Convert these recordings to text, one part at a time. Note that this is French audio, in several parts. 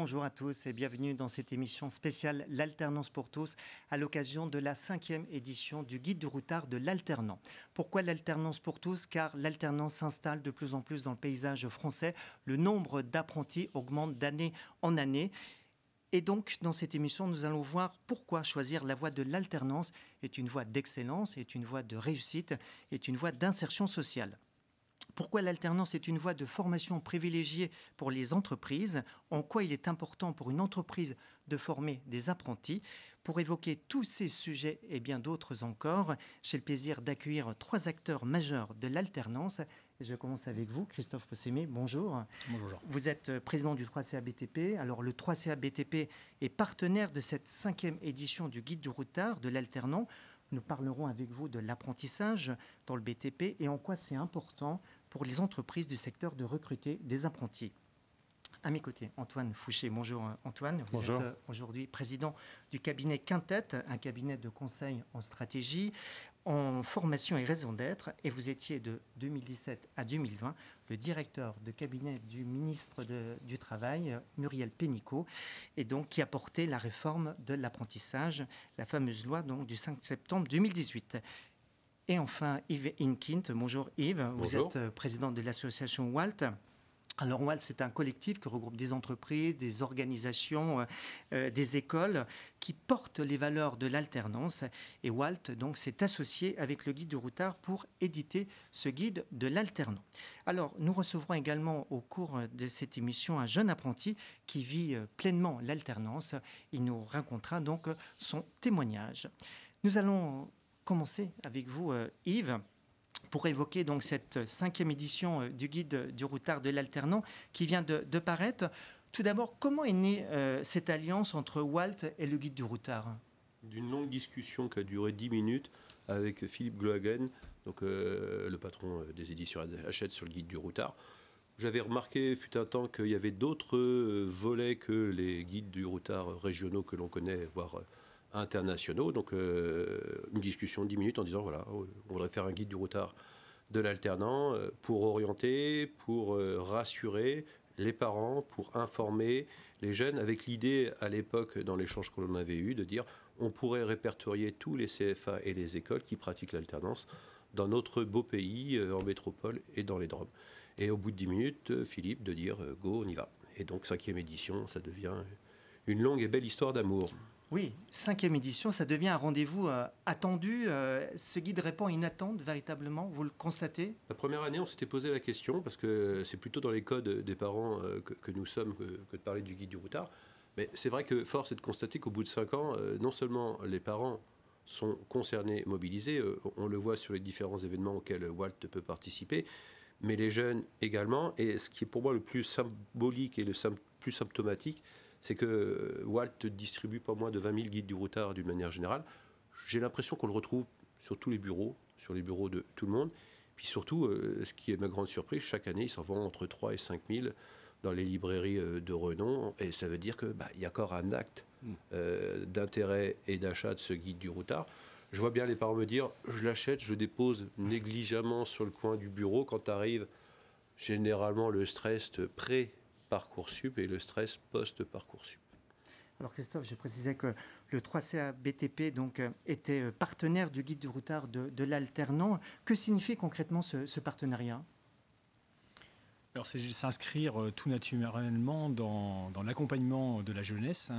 Bonjour à tous et bienvenue dans cette émission spéciale L'Alternance pour tous à l'occasion de la 5e édition du Guide du routard de l'alternant. Pourquoi l'alternance pour tous? Car l'alternance s'installe de plus en plus dans le paysage français. Le nombre d'apprentis augmente d'année en année. Et donc, dans cette émission, nous allons voir pourquoi choisir la voie de l'alternance est une voie d'excellence, est une voie de réussite, est une voie d'insertion sociale. Pourquoi l'alternance est une voie de formation privilégiée pour les entreprises? En quoi il est important pour une entreprise de former des apprentis? Pour évoquer tous ces sujets et bien d'autres encore, j'ai le plaisir d'accueillir 3 acteurs majeurs de l'alternance. Je commence avec vous, Christophe Possémé. Bonjour. Bonjour Jean. Vous êtes président du 3CA BTP. Alors le 3CA BTP est partenaire de cette 5e édition du Guide du routard de l'alternant. Nous parlerons avec vous de l'apprentissage dans le BTP et en quoi c'est important pour les entreprises du secteur de recruter des apprentis. À mes côtés, Antoine Fouché. Bonjour Antoine. Vous Bonjour. êtes aujourd'hui président du cabinet Quintet, un cabinet de conseil en stratégie, en formation et raison d'être. Et vous étiez de 2017 à 2020 le directeur de cabinet du ministre du Travail, Muriel Pénicaud, et donc qui a porté la réforme de l'apprentissage, la fameuse loi donc, du 5 septembre 2018. Et enfin, Yves Inkint. Bonjour Yves. Bonjour. Vous êtes président de l'association WALT. Alors WALT, c'est un collectif qui regroupe des entreprises, des organisations, des écoles qui portent les valeurs de l'alternance. Et WALT donc s'est associé avec le Guide du routard pour éditer ce guide de l'alternant. Alors nous recevrons également au cours de cette émission un jeune apprenti qui vit pleinement l'alternance. Il nous racontera donc son témoignage. Nous allons commencer avec vous Yves, pour évoquer donc cette 5e édition du Guide du routard de l'alternant qui vient de paraître. Tout d'abord, comment est née cette alliance entre WALT et le Guide du routard? D'une longue discussion qui a duré 10 minutes avec Philippe Glohagen, donc, le patron des éditions Hachette sur le Guide du routard. J'avais remarqué, fut un temps, qu'il y avait d'autres volets que les guides du routard régionaux que l'on connaît, voire internationaux. Donc une discussion de 10 minutes en disant voilà, on voudrait faire un guide du routard de l'alternant pour orienter, pour rassurer les parents, pour informer les jeunes, avec l'idée à l'époque, dans l'échange que l'on avait eu, de dire on pourrait répertorier tous les CFA et les écoles qui pratiquent l'alternance dans notre beau pays, en métropole et dans les Drômes. Et au bout de 10 minutes, Philippe de dire go, on y va. Et donc 5e édition, ça devient une longue et belle histoire d'amour. Oui, 5e édition, ça devient un rendez-vous attendu. Ce guide répond à une attente véritablement, vous le constatez? La première année, on s'était posé la question, parce que c'est plutôt dans les codes des parents que nous sommes que de parler du guide du routard. Mais c'est vrai que force est de constater qu'au bout de 5 ans, non seulement les parents sont concernés, mobilisés, on le voit sur les différents événements auxquels WALT peut participer, mais les jeunes également. Et ce qui est pour moi le plus symbolique et le plus symptomatique, c'est que WALT distribue pas moins de 20 000 guides du routard d'une manière générale. J'ai l'impression qu'on le retrouve sur tous les bureaux, sur les bureaux de tout le monde. Puis surtout, ce qui est ma grande surprise, chaque année, il s'en vend entre 3 et 5 000 dans les librairies de renom. Et ça veut dire qu'il y a encore un acte d'intérêt et d'achat de ce guide du routard. Je vois bien les parents me dire, je l'achète, je le dépose négligemment sur le coin du bureau. Quand arrive généralement le stress pré-Parcoursup et le stress post-Parcoursup. Alors Christophe, j'ai précisé que le 3CA BTP donc, était partenaire du Guide du routard de l'alternant. Que signifie concrètement ce partenariat? Alors c'est s'inscrire tout naturellement dans l'accompagnement de la jeunesse.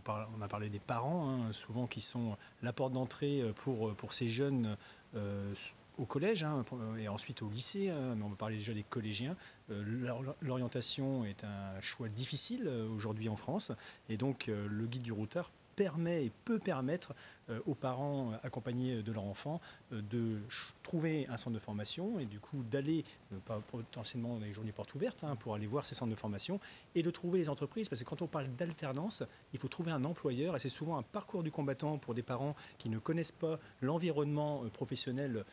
On a parlé des parents, souvent qui sont la porte d'entrée pour ces jeunes au collège et ensuite au lycée, mais on va parler déjà des collégiens. L'orientation est un choix difficile aujourd'hui en France, et donc le guide du routard permet et peut permettre aux parents accompagnés de leur enfant de trouver un centre de formation et du coup d'aller, potentiellement dans les journées portes ouvertes, pour aller voir ces centres de formation et de trouver les entreprises, parce que quand on parle d'alternance, il faut trouver un employeur et c'est souvent un parcours du combattant pour des parents qui ne connaissent pas l'environnement professionnel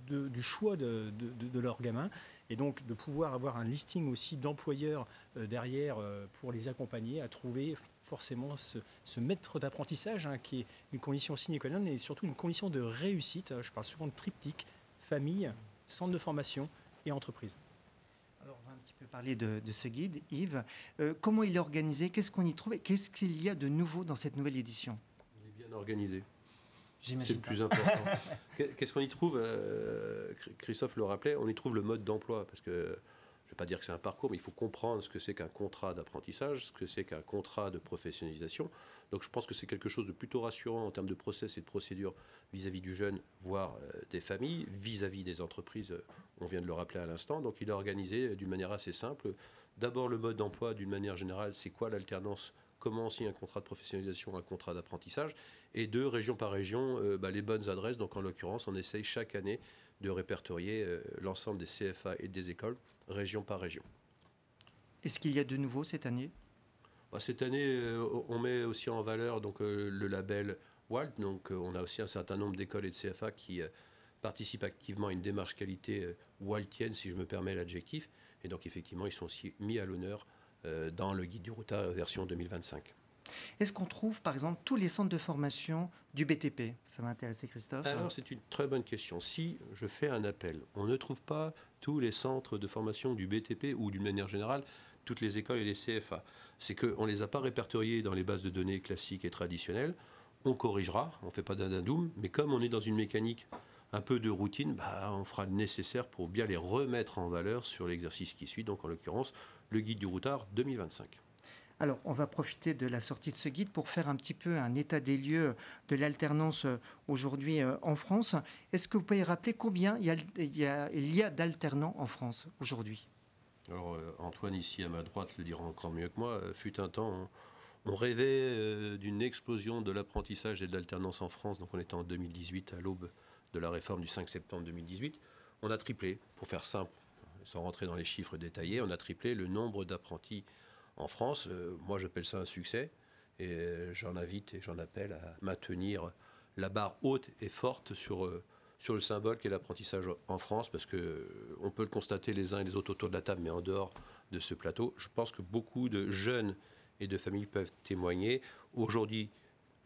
du choix de leur gamin, et donc de pouvoir avoir un listing aussi d'employeurs derrière pour les accompagner à trouver forcément ce maître d'apprentissage qui est une condition sine qua non et surtout une condition de réussite. Je parle souvent de triptyque, famille, centre de formation et entreprise. Alors on va un petit Je vais parler de ce guide, Yves. Comment il est organisé? Qu'est-ce qu'on y trouve? Et qu'est-ce qu'il y a de nouveau dans cette nouvelle édition? Il est bien organisé. C'est J'imagine le pas. plus important. Qu'est-ce qu'on y trouve? Christophe le rappelait, on y trouve le mode d'emploi. Parce que, je ne vais pas dire que c'est un parcours, mais il faut comprendre ce que c'est qu'un contrat d'apprentissage, ce que c'est qu'un contrat de professionnalisation. Donc je pense que c'est quelque chose de plutôt rassurant en termes de process et de procédure vis-à-vis du jeune, voire des familles, vis-à-vis des entreprises, on vient de le rappeler à l'instant. Donc il est organisé d'une manière assez simple. D'abord le mode d'emploi d'une manière générale, c'est quoi l'alternance? Comment on signe un contrat de professionnalisation, un contrat d'apprentissage? Et deux, région par région, les bonnes adresses. Donc en l'occurrence, on essaye chaque année de répertorier l'ensemble des CFA et des écoles, région par région. Est-ce qu'il y a de nouveau cette année? Cette année, on met aussi en valeur donc, le label WALT. Donc on a aussi un certain nombre d'écoles et de CFA qui participent activement à une démarche qualité waltienne, si je me permets l'adjectif. Et donc effectivement, ils sont aussi mis à l'honneur dans le guide du routard version 2025. Est-ce qu'on trouve, par exemple, tous les centres de formation du BTP? Ça m'a intéressé, Christophe. Alors, c'est une très bonne question. Si je fais un appel, on ne trouve pas tous les centres de formation du BTP ou d'une manière générale, toutes les écoles et les CFA. C'est qu'on ne les a pas répertoriés dans les bases de données classiques et traditionnelles. On corrigera, on ne fait pas d'indindoum, mais comme on est dans une mécanique un peu de routine, on fera le nécessaire pour bien les remettre en valeur sur l'exercice qui suit, donc en l'occurrence, le guide du routard 2025. Alors, on va profiter de la sortie de ce guide pour faire un petit peu un état des lieux de l'alternance aujourd'hui en France. Est-ce que vous pouvez rappeler combien il y a d'alternants en France aujourd'hui? Alors, Antoine, ici à ma droite, le dira encore mieux que moi. Fut un temps, on rêvait d'une explosion de l'apprentissage et de l'alternance en France. Donc, on était en 2018, à l'aube de la réforme du 5 septembre 2018. On a triplé, pour faire simple, sans rentrer dans les chiffres détaillés, on a triplé le nombre d'apprentis en France. Moi, j'appelle ça un succès et j'en invite et j'en appelle à maintenir la barre haute et forte sur le symbole qu'est l'apprentissage en France, parce qu'on peut le constater les uns et les autres autour de la table, mais en dehors de ce plateau, je pense que beaucoup de jeunes et de familles peuvent témoigner. Aujourd'hui,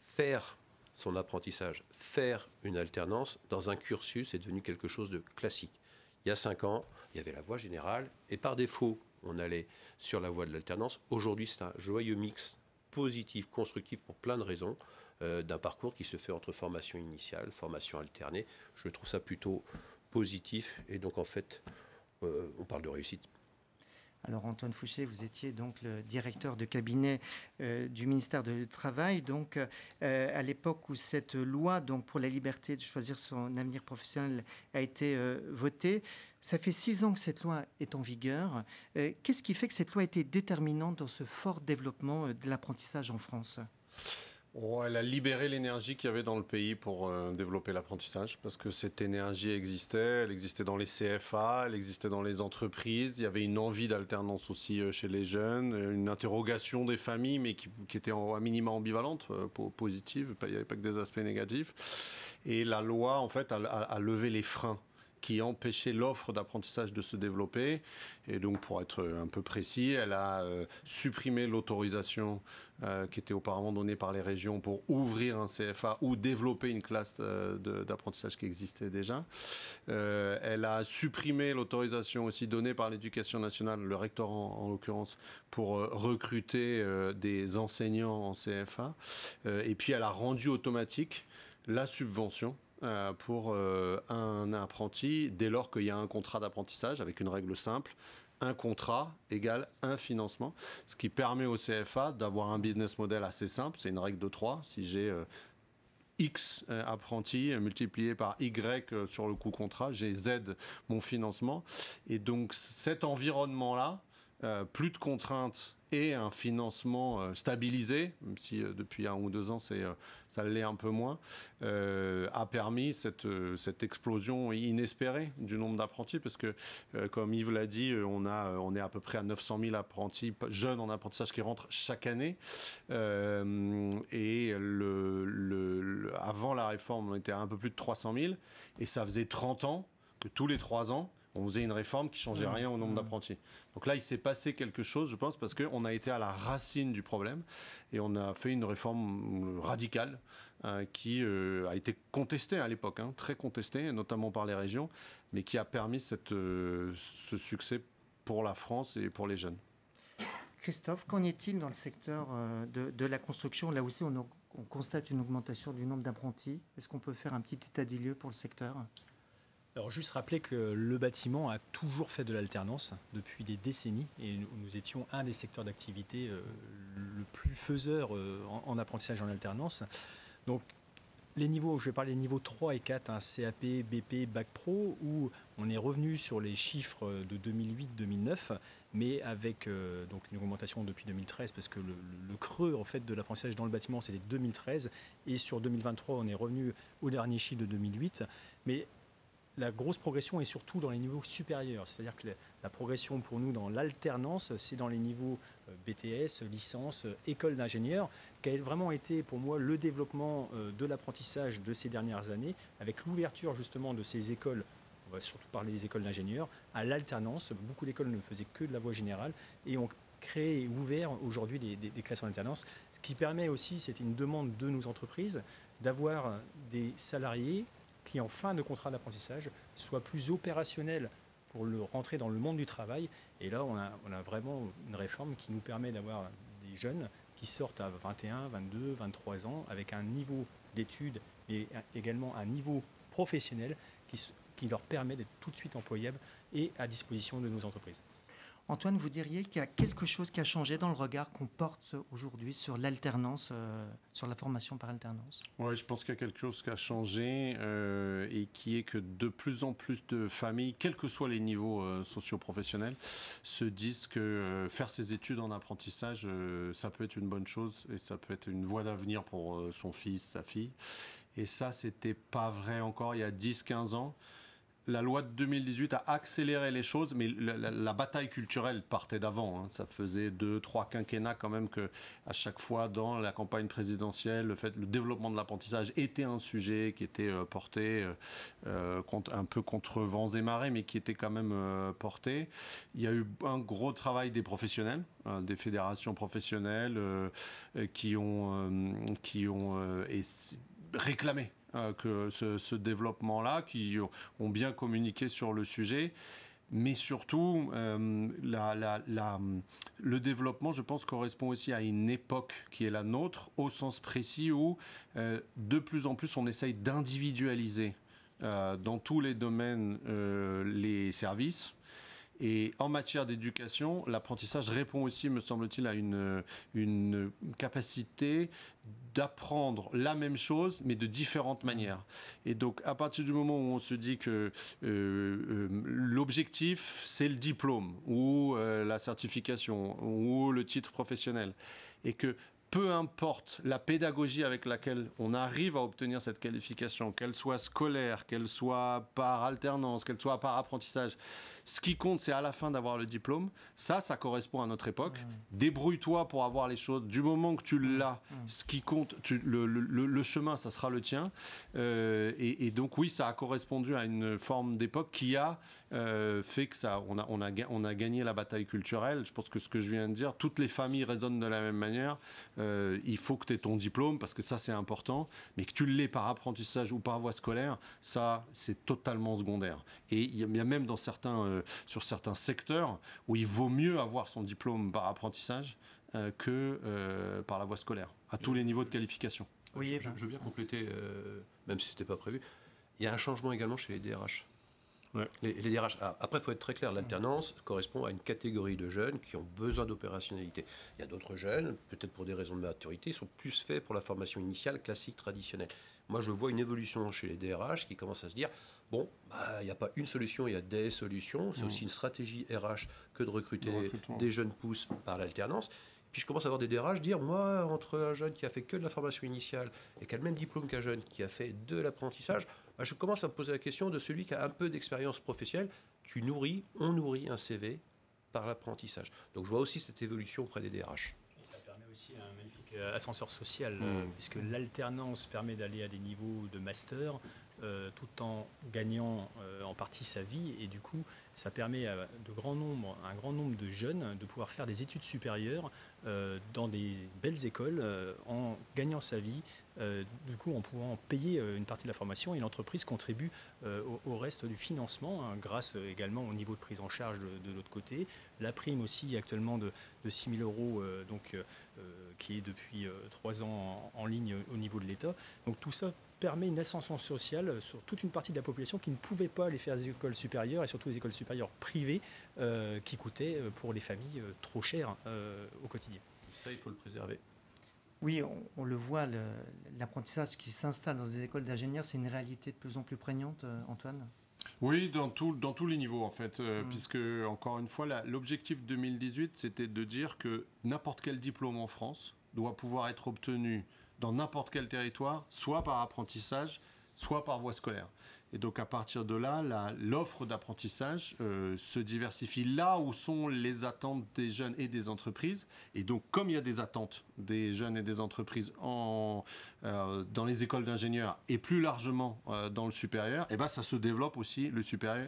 faire son apprentissage, faire une alternance dans un cursus est devenu quelque chose de classique. Il y a 5 ans, il y avait la voie générale et par défaut, on allait sur la voie de l'alternance. Aujourd'hui, c'est un joyeux mix positif, constructif pour plein de raisons, d'un parcours qui se fait entre formation initiale, formation alternée. Je trouve ça plutôt positif et donc en fait, on parle de réussite. Alors Antoine Fouché, vous étiez donc le directeur de cabinet du ministère du Travail, donc à l'époque où cette loi donc pour la liberté de choisir son avenir professionnel a été votée. Ça fait 6 ans que cette loi est en vigueur. Qu'est-ce qui fait que cette loi a été déterminante dans ce fort développement de l'apprentissage en France ? Elle a libéré l'énergie qu'il y avait dans le pays pour développer l'apprentissage, parce que cette énergie existait, elle existait dans les CFA, elle existait dans les entreprises, il y avait une envie d'alternance aussi chez les jeunes, une interrogation des familles, mais qui était à minima ambivalente, positive, il n'y avait pas que des aspects négatifs. Et la loi, en fait, a levé les freins qui empêchait l'offre d'apprentissage de se développer. Et donc, pour être un peu précis, elle a supprimé l'autorisation qui était auparavant donnée par les régions pour ouvrir un CFA ou développer une classe d'apprentissage qui existait déjà. Elle a supprimé l'autorisation aussi donnée par l'Éducation nationale, le rectorat en l'occurrence, pour recruter des enseignants en CFA. Et puis, elle a rendu automatique la subvention pour un apprenti dès lors qu'il y a un contrat d'apprentissage avec une règle simple. Un contrat égale un financement, ce qui permet au CFA d'avoir un business model assez simple. C'est une règle de 3. Si j'ai X apprentis multiplié par Y sur le coût contrat, j'ai Z mon financement. Et donc cet environnement-là, plus de contraintes et un financement stabilisé, même si depuis 1 ou 2 ans ça l'est un peu moins, a permis cette explosion inespérée du nombre d'apprentis, parce que comme Yves l'a dit, on est à peu près à 900 000 apprentis jeunes en apprentissage qui rentrent chaque année, et avant la réforme on était à un peu plus de 300 000, et ça faisait 30 ans que tous les 3 ans on faisait une réforme qui ne changeait rien au nombre d'apprentis. Donc là, il s'est passé quelque chose, je pense, parce qu'on a été à la racine du problème et on a fait une réforme radicale qui a été contestée à l'époque, très contestée, notamment par les régions, mais qui a permis ce succès pour la France et pour les jeunes. Christophe, qu'en est-il dans le secteur de la construction? Là aussi, on constate une augmentation du nombre d'apprentis. Est-ce qu'on peut faire un petit état des lieux pour le secteur? Alors juste rappeler que le bâtiment a toujours fait de l'alternance depuis des décennies et nous étions un des secteurs d'activité le plus faiseur en apprentissage en alternance. Donc les niveaux, je vais parler des niveaux 3 et 4, CAP, BP, Bac Pro, où on est revenu sur les chiffres de 2008-2009, mais avec donc une augmentation depuis 2013, parce que le creux en fait, de l'apprentissage dans le bâtiment, c'était 2013, et sur 2023, on est revenu au dernier chiffre de 2008. Mais la grosse progression est surtout dans les niveaux supérieurs, c'est-à-dire que la progression pour nous dans l'alternance, c'est dans les niveaux BTS, licence, école d'ingénieur, qui a vraiment été pour moi le développement de l'apprentissage de ces dernières années, avec l'ouverture justement de ces écoles, on va surtout parler des écoles d'ingénieurs, à l'alternance. Beaucoup d'écoles ne faisaient que de la voie générale et ont créé et ouvert aujourd'hui des classes en alternance, ce qui permet aussi, c'était une demande de nos entreprises, d'avoir des salariés qui, en fin de contrat d'apprentissage, soient plus opérationnels pour rentrer dans le monde du travail. Et là, on a vraiment une réforme qui nous permet d'avoir des jeunes qui sortent à 21, 22, 23 ans avec un niveau d'études et également un niveau professionnel qui leur permet d'être tout de suite employables et à disposition de nos entreprises. Antoine, vous diriez qu'il y a quelque chose qui a changé dans le regard qu'on porte aujourd'hui sur l'alternance, sur la formation par alternance? Oui, je pense qu'il y a quelque chose qui a changé et qui est que de plus en plus de familles, quels que soient les niveaux socio-professionnels, se disent que faire ses études en apprentissage, ça peut être une bonne chose et ça peut être une voie d'avenir pour son fils, sa fille. Et ça, c'était pas vrai encore il y a 10-15 ans. La loi de 2018 a accéléré les choses, mais la bataille culturelle partait d'avant. Hein. Ça faisait 2-3 quinquennats quand même que, à chaque fois dans la campagne présidentielle, le développement de l'apprentissage était un sujet qui était porté un peu contre vents et marées, mais qui était quand même porté. Il y a eu un gros travail des professionnels, des fédérations professionnelles qui ont réclamé que ce développement-là, qui ont bien communiqué sur le sujet. Mais surtout, le développement, je pense, correspond aussi à une époque qui est la nôtre, au sens précis où, de plus en plus, on essaye d'individualiser dans tous les domaines les services. Et en matière d'éducation, l'apprentissage répond aussi, me semble-t-il, à une capacité d'apprendre la même chose, mais de différentes manières. Et donc, à partir du moment où on se dit que l'objectif, c'est le diplôme, ou la certification, ou le titre professionnel, et que peu importe la pédagogie avec laquelle on arrive à obtenir cette qualification, qu'elle soit scolaire, qu'elle soit par alternance, qu'elle soit par apprentissage, ce qui compte, c'est à la fin d'avoir le diplôme. Ça correspond à notre époque. Débrouille-toi pour avoir les choses. Du moment que tu l'as, ce qui compte, le chemin, ça sera le tien. Et donc, oui, ça a correspondu à une forme d'époque qui a fait que on a gagné la bataille culturelle. Je pense que ce que je viens de dire, toutes les familles raisonnent de la même manière. Il faut que tu aies ton diplôme parce que ça, c'est important. Mais que tu l'aies par apprentissage ou par voie scolaire, ça, c'est totalement secondaire. Et il y a même sur certains secteurs où il vaut mieux avoir son diplôme par apprentissage que par la voie scolaire, à tous les niveaux de qualification. Oui, je veux bien compléter, même si ce n'était pas prévu. Il y a un changement également chez les DRH. Ouais. Les DRH, après, il faut être très clair, l'alternance correspond à une catégorie de jeunes qui ont besoin d'opérationnalité. Il y a d'autres jeunes, peut-être pour des raisons de maturité, sont plus faits pour la formation initiale, classique, traditionnelle. Moi, je vois une évolution chez les DRH qui commence à se dire, bon, il n'y a pas une solution, il y a des solutions. C'est aussi une stratégie RH que de recruter des jeunes pousses par l'alternance. Puis je commence à avoir des DRH dire, moi, entre un jeune qui a fait que de la formation initiale et qui a le même diplôme qu'un jeune qui a fait de l'apprentissage, je commence à me poser la question de celui qui a un peu d'expérience professionnelle. On nourrit un CV par l'apprentissage. Donc je vois aussi cette évolution auprès des DRH. Et ça permet aussi un magnifique ascenseur social, puisque l'alternance permet d'aller à des niveaux de master, tout en gagnant en partie sa vie, et du coup ça permet à un grand nombre de jeunes de pouvoir faire des études supérieures dans des belles écoles en gagnant sa vie du coup en pouvant payer une partie de la formation, et l'entreprise contribue au reste du financement, hein, grâce également au niveau de prise en charge de l'autre côté. La prime aussi actuellement de 6 000 euros, qui est depuis 3 ans en ligne au niveau de l'État. Donc tout ça permet une ascension sociale sur toute une partie de la population qui ne pouvait pas aller faire des écoles supérieures, et surtout les écoles supérieures privées qui coûtaient pour les familles trop cher au quotidien. Ça, il faut le préserver. Oui, on le voit, l'apprentissage qui s'installe dans des écoles d'ingénieurs, c'est une réalité de plus en plus prégnante, Antoine. Oui, dans tous les niveaux en fait, puisque encore une fois, l'objectif 2018, c'était de dire que n'importe quel diplôme en France doit pouvoir être obtenu dans n'importe quel territoire, soit par apprentissage, soit par voie scolaire. Et donc à partir de là, l'offre d'apprentissage se diversifie là où sont les attentes des jeunes et des entreprises. Et donc comme il y a des attentes des jeunes et des entreprises dans les écoles d'ingénieurs et plus largement dans le supérieur, et ben ça se développe aussi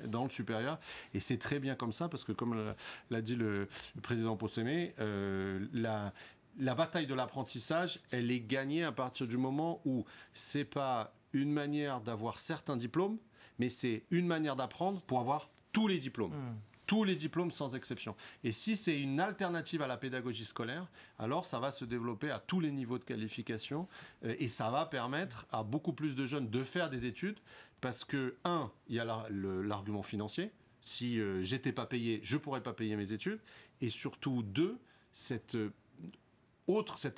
dans le supérieur. Et c'est très bien comme ça, parce que comme l'a dit le président Possémé, la bataille de l'apprentissage, elle est gagnée à partir du moment où c'est pas une manière d'avoir certains diplômes, mais c'est une manière d'apprendre pour avoir tous les diplômes. Tous les diplômes sans exception. Et si c'est une alternative à la pédagogie scolaire, alors ça va se développer à tous les niveaux de qualification et ça va permettre à beaucoup plus de jeunes de faire des études parce que, il y a l'argument financier. Si j'étais pas payé, je pourrais pas payer mes études. Et surtout, cette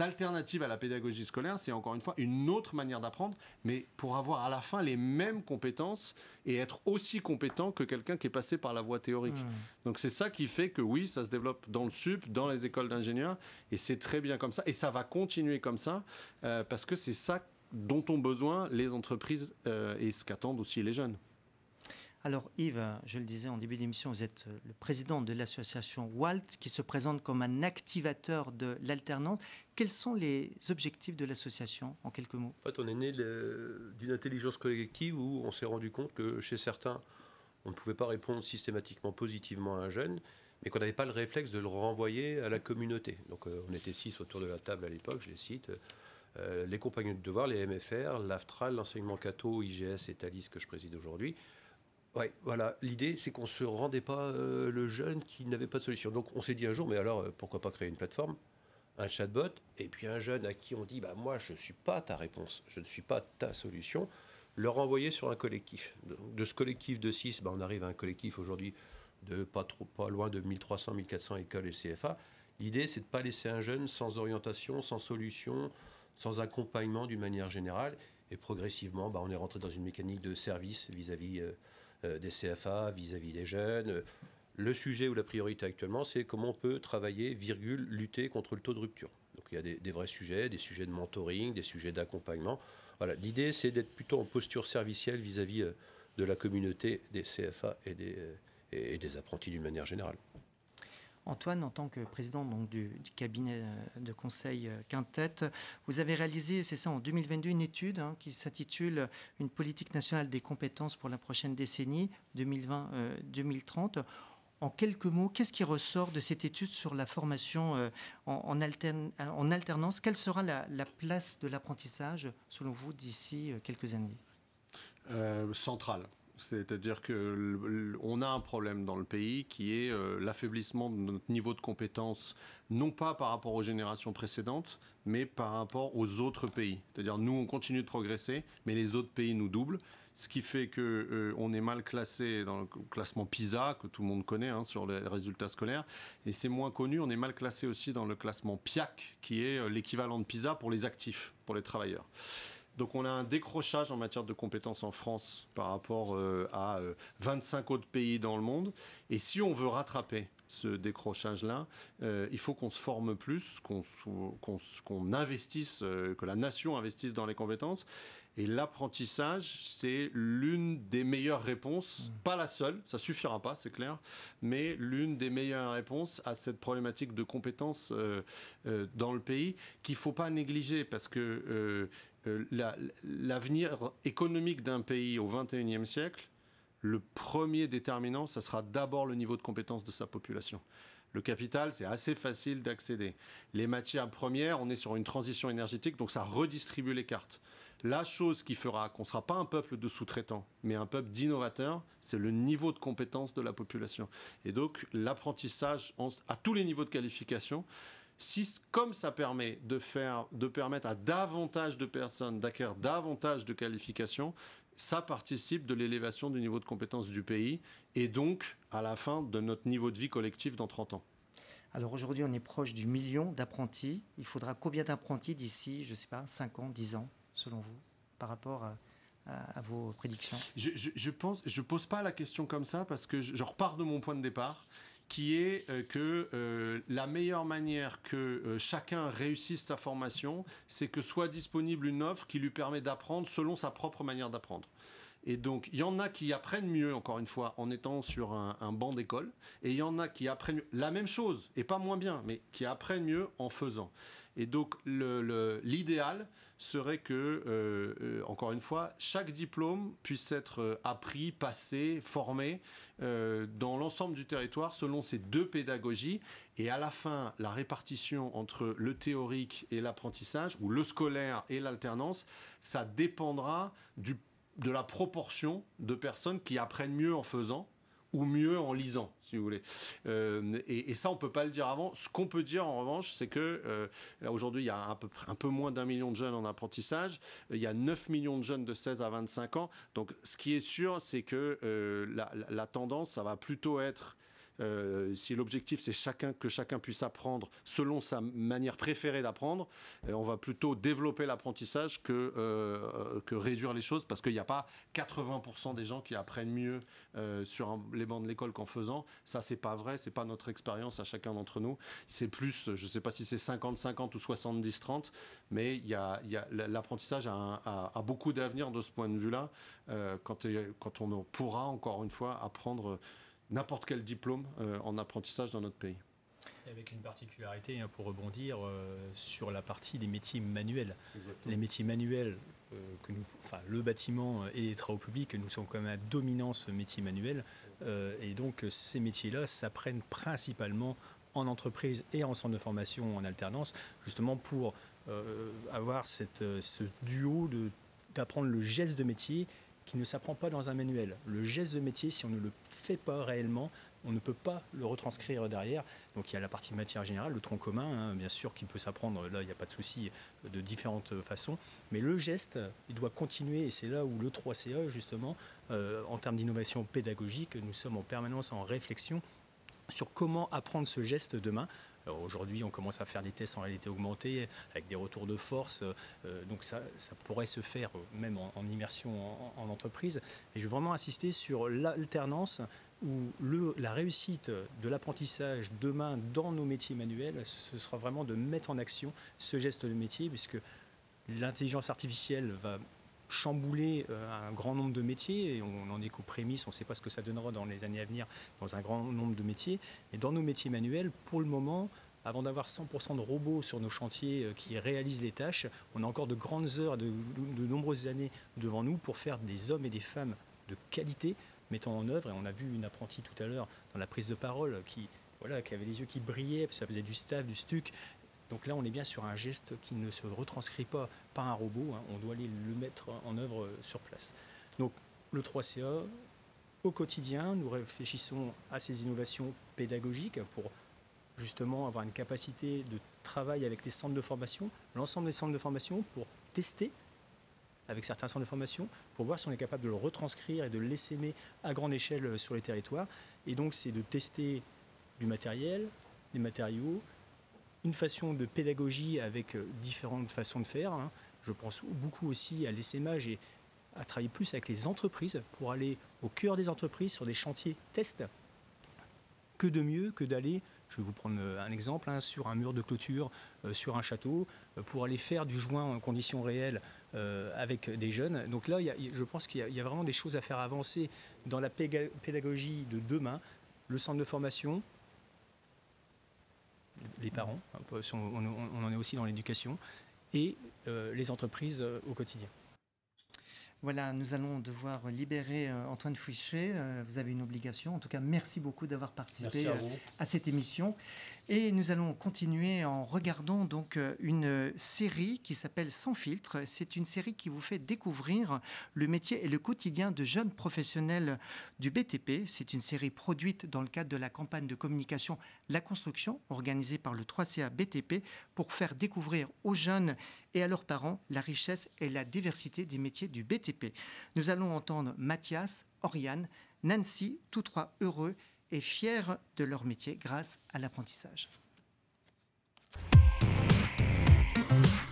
alternative à la pédagogie scolaire, c'est encore une fois une autre manière d'apprendre, mais pour avoir à la fin les mêmes compétences et être aussi compétent que quelqu'un qui est passé par la voie théorique. Donc c'est ça qui fait que oui, ça se développe dans le sup, dans les écoles d'ingénieurs, et c'est très bien comme ça, et ça va continuer comme ça, parce que c'est ça dont ont besoin les entreprises et ce qu'attendent aussi les jeunes. Alors Yves, je le disais en début d'émission, vous êtes le président de l'association WALT qui se présente comme un activateur de l'alternance. Quels sont les objectifs de l'association, en quelques mots ? En fait, on est né d'une intelligence collective où on s'est rendu compte que chez certains, on ne pouvait pas répondre systématiquement positivement à un jeune, mais qu'on n'avait pas le réflexe de le renvoyer à la communauté. Donc on était 6 autour de la table à l'époque, je les cite, les compagnons de devoir, les MFR, l'AFTRAL, l'enseignement catho, IGS et Thalys que je préside aujourd'hui. Ouais, voilà, l'idée c'est qu'on ne se rendait pas le jeune qui n'avait pas de solution. Donc on s'est dit un jour, mais alors pourquoi pas créer une plateforme, un chatbot, et puis un jeune à qui on dit, moi je ne suis pas ta réponse, je ne suis pas ta solution, le renvoyer sur un collectif. De ce collectif de 6, on arrive à un collectif aujourd'hui de pas loin de 1300, 1400 écoles et CFA. L'idée c'est de ne pas laisser un jeune sans orientation, sans solution, sans accompagnement d'une manière générale. Et progressivement, on est rentré dans une mécanique de service vis-à-vis des CFA, vis-à-vis des jeunes. Le sujet ou la priorité actuellement, c'est comment on peut travailler, lutter contre le taux de rupture. Donc il y a des vrais sujets, des sujets de mentoring, des sujets d'accompagnement. Voilà, l'idée, c'est d'être plutôt en posture servicielle vis-à-vis de la communauté des CFA et des apprentis d'une manière générale. Antoine, en tant que président du cabinet de conseil Quintet, vous avez réalisé, c'est ça, en 2022, une étude qui s'intitule « Une politique nationale des compétences pour la prochaine décennie, 2020-2030 ». En quelques mots, qu'est-ce qui ressort de cette étude sur la formation en alternance ? Quelle sera la place de l'apprentissage, selon vous, d'ici quelques années ? Centrale. C'est-à-dire qu'on a un problème dans le pays qui est l'affaiblissement de notre niveau de compétences, non pas par rapport aux générations précédentes, mais par rapport aux autres pays. C'est-à-dire nous, on continue de progresser, mais les autres pays nous doublent, ce qui fait qu'on est mal classé dans le classement PISA, que tout le monde connaît sur les résultats scolaires, et c'est moins connu, on est mal classé aussi dans le classement PIAC, qui est l'équivalent de PISA pour les actifs, pour les travailleurs. Donc on a un décrochage en matière de compétences en France par rapport à 25 autres pays dans le monde. Et si on veut rattraper ce décrochage-là, il faut qu'on se forme plus, qu'on investisse, que la nation investisse dans les compétences. Et l'apprentissage, c'est l'une des meilleures réponses, pas la seule, ça suffira pas, c'est clair, mais l'une des meilleures réponses à cette problématique de compétences dans le pays qu'il ne faut pas négliger parce que l'avenir économique d'un pays au XXIe siècle, le premier déterminant, ça sera d'abord le niveau de compétence de sa population. Le capital, c'est assez facile d'accéder. Les matières premières, on est sur une transition énergétique, donc ça redistribue les cartes. La chose qui fera qu'on ne sera pas un peuple de sous-traitants, mais un peuple d'innovateurs, c'est le niveau de compétence de la population. Et donc, l'apprentissage à tous les niveaux de qualification, comme ça permet de permettre à davantage de personnes d'acquérir davantage de qualifications, ça participe de l'élévation du niveau de compétence du pays et donc à la fin de notre niveau de vie collectif dans 30 ans. Alors aujourd'hui, on est proche du million d'apprentis. Il faudra combien d'apprentis d'ici, je ne sais pas, 5 ans, 10 ans, selon vous, par rapport à vos prédictions? Je pose pas la question comme ça parce que je repars de mon point de départ, qui est que la meilleure manière que chacun réussisse sa formation, c'est que soit disponible une offre qui lui permet d'apprendre selon sa propre manière d'apprendre. Et donc, il y en a qui apprennent mieux, encore une fois, en étant sur un banc d'école, et il y en a qui apprennent la même chose, et pas moins bien, mais qui apprennent mieux en faisant. Et donc, l'idéal serait que, encore une fois, chaque diplôme puisse être appris, passé, formé dans l'ensemble du territoire selon ces deux pédagogies. Et à la fin, la répartition entre le théorique et l'apprentissage, ou le scolaire et l'alternance, ça dépendra de la proportion de personnes qui apprennent mieux en faisant ou mieux en lisant, si vous voulez. Et ça, on ne peut pas le dire avant. Ce qu'on peut dire, en revanche, c'est que aujourd'hui, il y a un peu moins d'1 million de jeunes en apprentissage. Il y a 9 millions de jeunes de 16 à 25 ans. Donc, ce qui est sûr, c'est que la tendance, ça va plutôt être... si l'objectif c'est que chacun puisse apprendre selon sa manière préférée d'apprendre, on va plutôt développer l'apprentissage que réduire les choses, parce qu'il n'y a pas 80% des gens qui apprennent mieux sur les bancs de l'école qu'en faisant. Ça, c'est pas vrai, c'est pas notre expérience à chacun d'entre nous. C'est plus, je sais pas si c'est 50-50 ou 70-30, mais l'apprentissage a beaucoup d'avenir de ce point de vue-là, quand on pourra encore une fois apprendre n'importe quel diplôme en apprentissage dans notre pays. Avec une particularité, pour rebondir sur la partie des métiers manuels. Exactement. Les métiers manuels, le bâtiment et les travaux publics, nous sommes quand même à dominance métiers manuels. Et donc ces métiers-là s'apprennent principalement en entreprise et en centre de formation en alternance, justement pour avoir ce duo d'apprendre le geste de métier qui ne s'apprend pas dans un manuel. Le geste de métier, si on ne le fait pas réellement, on ne peut pas le retranscrire derrière. Donc il y a la partie matière générale, le tronc commun, bien sûr, qui peut s'apprendre, là il n'y a pas de souci, de différentes façons. Mais le geste, il doit continuer, et c'est là où le 3CA, justement, en termes d'innovation pédagogique, nous sommes en permanence en réflexion sur comment apprendre ce geste demain. Aujourd'hui, on commence à faire des tests en réalité augmentée avec des retours de force. Donc ça pourrait se faire même en immersion en entreprise. Et je veux vraiment insister sur l'alternance où la réussite de l'apprentissage demain dans nos métiers manuels, ce sera vraiment de mettre en action ce geste de métier, puisque l'intelligence artificielle va chambouler un grand nombre de métiers, et on en est qu'aux prémices, on ne sait pas ce que ça donnera dans les années à venir dans un grand nombre de métiers. Et dans nos métiers manuels, pour le moment, avant d'avoir 100% de robots sur nos chantiers qui réalisent les tâches, on a encore de grandes heures, de nombreuses années devant nous pour faire des hommes et des femmes de qualité mettant en œuvre. Et on a vu une apprentie tout à l'heure dans la prise de parole qui avait les yeux qui brillaient, parce que ça faisait du staff, du stuc. Donc là, on est bien sur un geste qui ne se retranscrit pas par un robot. On doit aller le mettre en œuvre sur place. Donc le 3CA, au quotidien, nous réfléchissons à ces innovations pédagogiques pour justement avoir une capacité de travail avec les centres de formation, l'ensemble des centres de formation, pour tester avec certains centres de formation, pour voir si on est capable de le retranscrire et de le l'essaimer à grande échelle sur les territoires. Et donc c'est de tester du matériel, des matériaux, une façon de pédagogie avec différentes façons de faire. Je pense beaucoup aussi à l'essaimage et à travailler plus avec les entreprises pour aller au cœur des entreprises sur des chantiers tests. Que de mieux que d'aller, je vais vous prendre un exemple, sur un mur de clôture, sur un château, pour aller faire du joint en conditions réelles avec des jeunes. Donc là, je pense qu'il y a vraiment des choses à faire avancer dans la pédagogie de demain. Le centre de formation, les parents, on en est aussi dans l'éducation, et les entreprises au quotidien. Voilà, nous allons devoir libérer Antoine Fouché. Vous avez une obligation. En tout cas, merci beaucoup d'avoir participé à cette émission. Et nous allons continuer en regardant donc une série qui s'appelle Sans filtre. C'est une série qui vous fait découvrir le métier et le quotidien de jeunes professionnels du BTP. C'est une série produite dans le cadre de la campagne de communication La Construction, organisée par le 3CA BTP, pour faire découvrir aux jeunes et à leurs parents la richesse et la diversité des métiers du BTP. Nous allons entendre Mathias, Oriane, Nancy, tous trois heureux et fiers de leur métier grâce à l'apprentissage.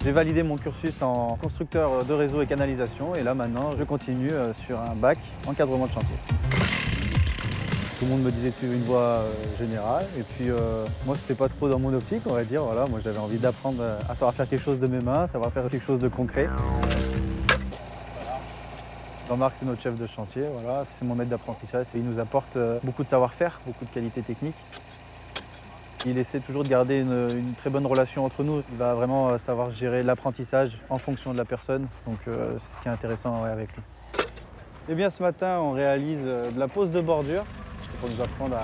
J'ai validé mon cursus en constructeur de réseau et canalisation et là maintenant je continue sur un bac encadrement de chantier. Tout le monde me disait de suivre une voie générale et puis moi c'était pas trop dans mon optique on va dire. Voilà, moi j'avais envie d'apprendre à savoir faire quelque chose de mes mains, savoir faire quelque chose de concret. Jean-Marc, c'est notre chef de chantier, voilà, c'est mon maître d'apprentissage. Il nous apporte beaucoup de savoir-faire, beaucoup de qualités techniques. Il essaie toujours de garder une très bonne relation entre nous. Il va vraiment savoir gérer l'apprentissage en fonction de la personne, donc c'est ce qui est intéressant avec lui. Eh bien, ce matin, on réalise de la pose de bordure pour nous apprendre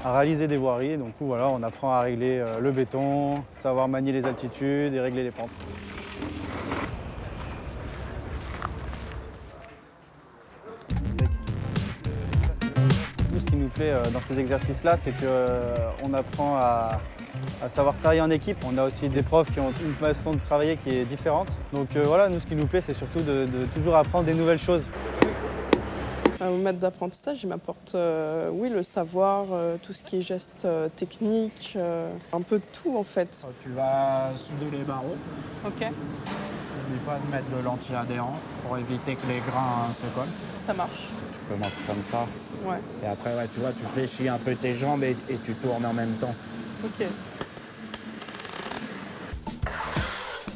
à réaliser des voiries. Donc voilà, on apprend à régler le béton, savoir manier les altitudes et régler les pentes. Ce qui nous plaît dans ces exercices-là, c'est qu'on apprend à savoir travailler en équipe. On a aussi des profs qui ont une façon de travailler qui est différente. Donc voilà, nous, ce qui nous plaît, c'est surtout de toujours apprendre des nouvelles choses. Mon maître d'apprentissage, il m'apporte oui, le savoir, tout ce qui est gestes techniques, un peu de tout en fait. Tu vas souder les barreaux. Ok. N'oublie pas de mettre de l'anti-adhérent pour éviter que les grains se collent. Ça marche. Tu commences comme ça. Ouais. Et après, ouais, tu vois, tu fléchis un peu tes jambes et tu tournes en même temps. Ok.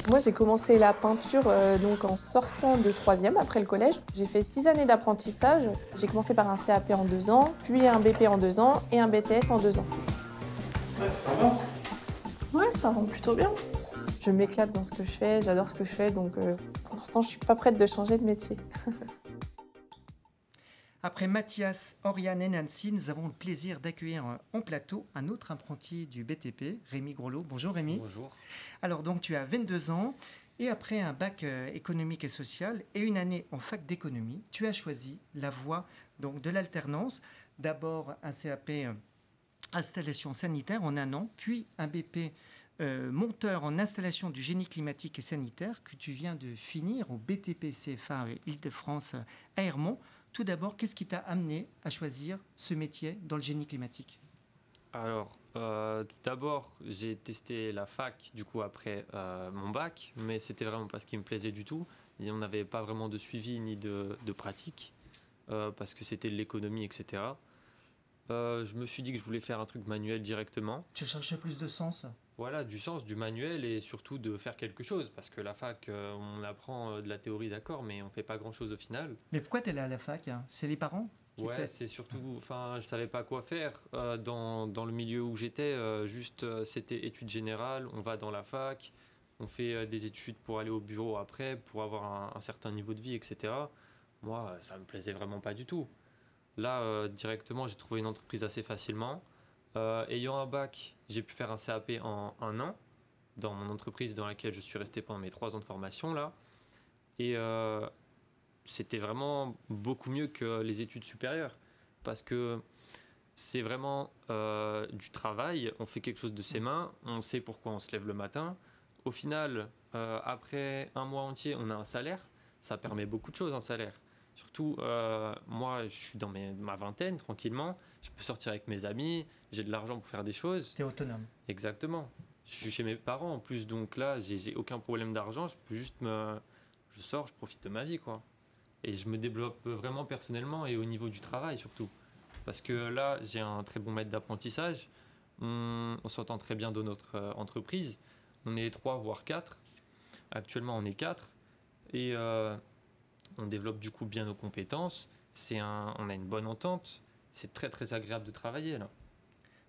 Moi, j'ai commencé la peinture donc en sortant de 3e, après le collège. J'ai fait 6 années d'apprentissage. J'ai commencé par un CAP en 2 ans, puis un BP en 2 ans et un BTS en 2 ans. Ouais, ça va. Ouais, ça rend plutôt bien. Je m'éclate dans ce que je fais, j'adore ce que je fais, donc pour l'instant, je suis pas prête de changer de métier. Après Mathias, Oriane et Nancy, nous avons le plaisir d'accueillir en plateau un autre apprenti du BTP, Rémi Groslo. Bonjour Rémi. Bonjour. Alors donc tu as 22 ans et après un bac économique et social et une année en fac d'économie, tu as choisi la voie donc, de l'alternance. D'abord un CAP installation sanitaire en 1 an, puis un BP monteur en installation du génie climatique et sanitaire que tu viens de finir au BTP CFA Île-de-France à Hermont. Tout d'abord, qu'est-ce qui t'a amené à choisir ce métier dans le génie climatique ? Alors, tout d'abord, j'ai testé la fac, du coup, après mon bac, mais c'était vraiment pas ce qui me plaisait du tout. Et on n'avait pas vraiment de suivi ni de pratique, parce que c'était de l'économie, etc. Je me suis dit que je voulais faire un truc manuel directement. Tu cherchais plus de sens ? Voilà, du sens, du manuel et surtout de faire quelque chose. Parce que la fac, on apprend de la théorie, d'accord, mais on fait pas grand-chose au final. Mais pourquoi tu es là à la fac hein ? C'est les parents ? Ouais, c'est surtout, enfin, je savais pas quoi faire dans le milieu où j'étais. C'était études générales. On va dans la fac, on fait des études pour aller au bureau après, pour avoir un certain niveau de vie, etc. Moi, ça me plaisait vraiment pas du tout. Là, directement, j'ai trouvé une entreprise assez facilement. Ayant un bac, j'ai pu faire un CAP en 1 an dans mon entreprise dans laquelle je suis resté pendant mes 3 ans de formation là. Et c'était vraiment beaucoup mieux que les études supérieures parce que c'est vraiment du travail. On fait quelque chose de ses mains, on sait pourquoi on se lève le matin. Au final, après 1 mois entier, on a un salaire. Ça permet beaucoup de choses, un salaire. Surtout, moi, je suis dans ma vingtaine, tranquillement. Je peux sortir avec mes amis, j'ai de l'argent pour faire des choses. Tu es autonome. Exactement. Je suis chez mes parents en plus, donc là, j'ai aucun problème d'argent. Je peux juste je sors, je profite de ma vie, quoi. Et je me développe vraiment personnellement et au niveau du travail, surtout. Parce que là, j'ai un très bon maître d'apprentissage. On s'entend très bien dans notre entreprise. On est 3, voire 4. Actuellement, on est 4. Et on développe du coup bien nos compétences. On a une bonne entente. C'est très très agréable de travailler là.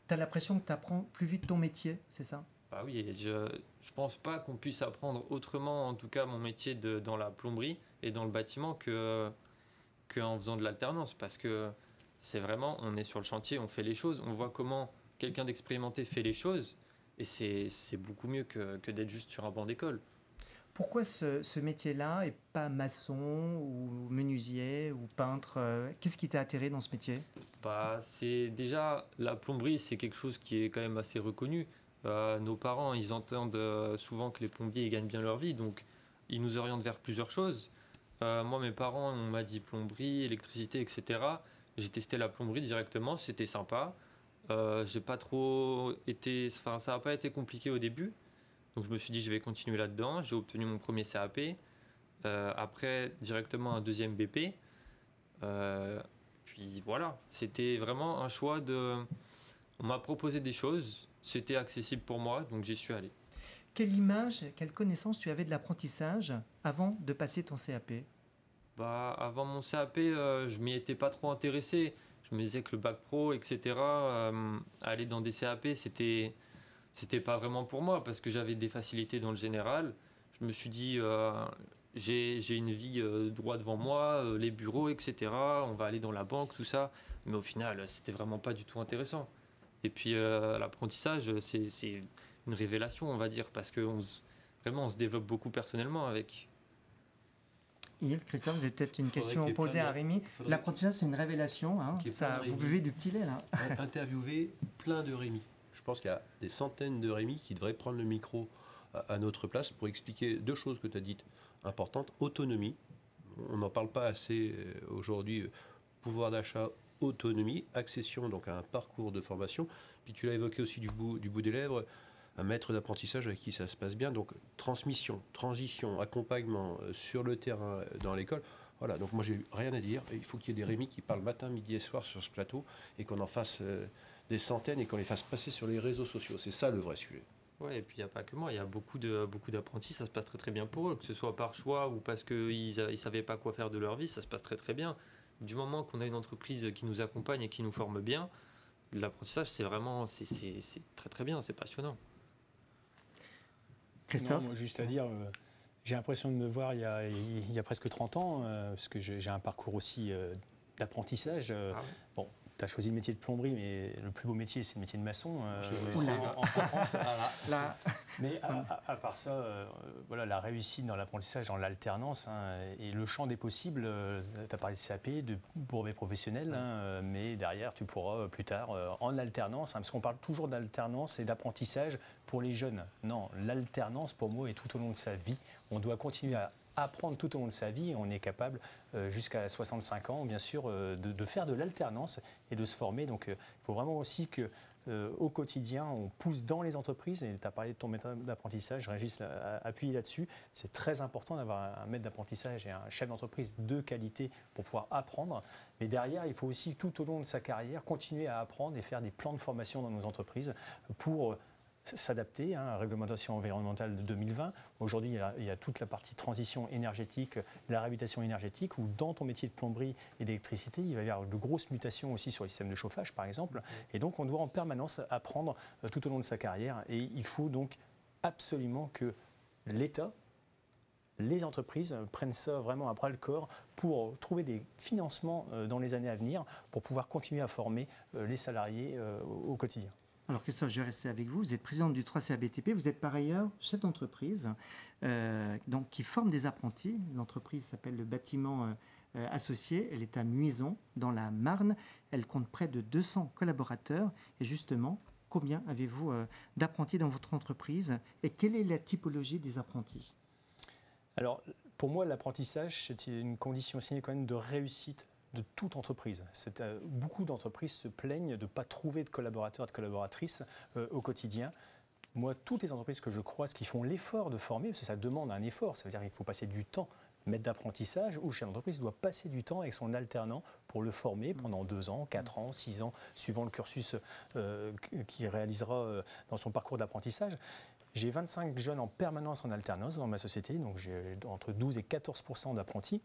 Tu as l'impression que tu apprends plus vite ton métier, c'est ça ? Bah oui, et je pense pas qu'on puisse apprendre autrement, en tout cas mon métier dans la plomberie et dans le bâtiment qu'en faisant de l'alternance, parce que c'est vraiment, on est sur le chantier, on fait les choses, on voit comment quelqu'un d'expérimenté fait les choses, et c'est beaucoup mieux que d'être juste sur un banc d'école. Pourquoi ce métier-là et pas maçon ou menuisier ou peintre Qu'est-ce qui t'a attiré dans ce métier? Bah, c'est déjà, la plomberie, c'est quelque chose qui est quand même assez reconnu. Nos parents, ils entendent souvent que les plombiers ils gagnent bien leur vie, donc ils nous orientent vers plusieurs choses. Moi, mes parents, on m'a dit plomberie, électricité, etc. J'ai testé la plomberie directement, c'était sympa. J'ai pas trop été, enfin, ça n'a pas été compliqué au début, donc je me suis dit je vais continuer là-dedans. J'ai obtenu mon premier CAP, après directement un deuxième BP. Puis voilà, c'était vraiment un choix de. On m'a proposé des choses, c'était accessible pour moi, donc j'y suis allé. Quelle image, quelle connaissance tu avais de l'apprentissage avant de passer ton CAP? Bah, avant mon CAP, je m'y étais pas trop intéressé. Je me disais que le bac pro, etc., aller dans des CAP, c'était pas vraiment pour moi parce que j'avais des facilités dans le général. Je me suis dit, j'ai une vie droit devant moi, les bureaux, etc. On va aller dans la banque, tout ça. Mais au final, c'était vraiment pas du tout intéressant. Et puis l'apprentissage, c'est une révélation, on va dire, parce que vraiment, on se développe beaucoup personnellement avec. Yves, Christophe, vous avez peut-être une question à poser à Rémi. L'apprentissage, c'est une révélation. Hein. Ça, vous buvez du petit lait, là. Interviewer plein de Rémi. Je pense qu'il y a des centaines de Rémi qui devraient prendre le micro à notre place pour expliquer deux choses que tu as dites importantes. Autonomie. On n'en parle pas assez aujourd'hui. Pouvoir d'achat, autonomie, accession donc à un parcours de formation. Puis tu l'as évoqué aussi du bout des lèvres, un maître d'apprentissage avec qui ça se passe bien. Donc transmission, transition, accompagnement sur le terrain, dans l'école. Voilà, donc moi j'ai rien à dire. Il faut qu'il y ait des Rémi qui parlent matin, midi et soir sur ce plateau et qu'on en fasse des centaines et qu'on les fasse passer sur les réseaux sociaux. C'est ça le vrai sujet. Ouais, et puis il n'y a pas que moi, il y a beaucoup d'apprentis, ça se passe très très bien pour eux, que ce soit par choix ou parce qu'ils ne savaient pas quoi faire de leur vie, ça se passe très très bien. Du moment qu'on a une entreprise qui nous accompagne et qui nous forme bien, l'apprentissage c'est vraiment c'est très très bien, c'est passionnant. Christophe? Non, moi, juste à dire, j'ai l'impression de me voir il y a presque 30 ans, parce que j'ai un parcours aussi d'apprentissage. Bon, tu as choisi le métier de plomberie, mais le plus beau métier, c'est le métier de maçon. En France. Là. Mais à part ça, voilà, la réussite dans l'apprentissage, dans l'alternance, et le champ des possibles, tu as parlé de CAP, de brevet professionnel, mais derrière, tu pourras plus tard, en alternance, parce qu'on parle toujours d'alternance et d'apprentissage pour les jeunes. Non, l'alternance, pour moi, est tout au long de sa vie. On doit continuer à apprendre tout au long de sa vie. On est capable, jusqu'à 65 ans, bien sûr, de faire de l'alternance et de se former. Donc, il faut vraiment aussi que au quotidien, on pousse dans les entreprises. Et tu as parlé de ton maître d'apprentissage, Régis a appuyé là-dessus. C'est très important d'avoir un maître d'apprentissage et un chef d'entreprise de qualité pour pouvoir apprendre. Mais derrière, il faut aussi, tout au long de sa carrière, continuer à apprendre et faire des plans de formation dans nos entreprises pour s'adapter à la réglementation environnementale de 2020. Aujourd'hui, il y a toute la partie transition énergétique, la réhabilitation énergétique, où dans ton métier de plomberie et d'électricité, il va y avoir de grosses mutations aussi sur les systèmes de chauffage, par exemple. Et donc, on doit en permanence apprendre tout au long de sa carrière. Et il faut donc absolument que l'État, les entreprises prennent ça vraiment à bras le corps pour trouver des financements dans les années à venir pour pouvoir continuer à former les salariés au quotidien. Alors Christophe, je vais rester avec vous. Vous êtes président du 3CABTP. Vous êtes par ailleurs chef d'entreprise donc, qui forme des apprentis. L'entreprise s'appelle le Bâtiment Associé. Elle est à Muison, dans la Marne. Elle compte près de 200 collaborateurs. Et justement, combien avez-vous d'apprentis dans votre entreprise? Et quelle est la typologie des apprentis? Alors, pour moi, l'apprentissage, c'est une condition sine qua non de réussite de toute entreprise. Beaucoup d'entreprises se plaignent de ne pas trouver de collaborateurs et de collaboratrices au quotidien. Moi, toutes les entreprises que je croise qui font l'effort de former, parce que ça demande un effort, ça veut dire qu'il faut passer du temps. Maître d'apprentissage ou chef d'entreprise doit passer du temps avec son alternant pour le former pendant 2 ans, 4 ans, 6 ans, suivant le cursus qu'il réalisera dans son parcours d'apprentissage. J'ai 25 jeunes en permanence en alternance dans ma société, donc j'ai entre 12 et 14% d'apprentis,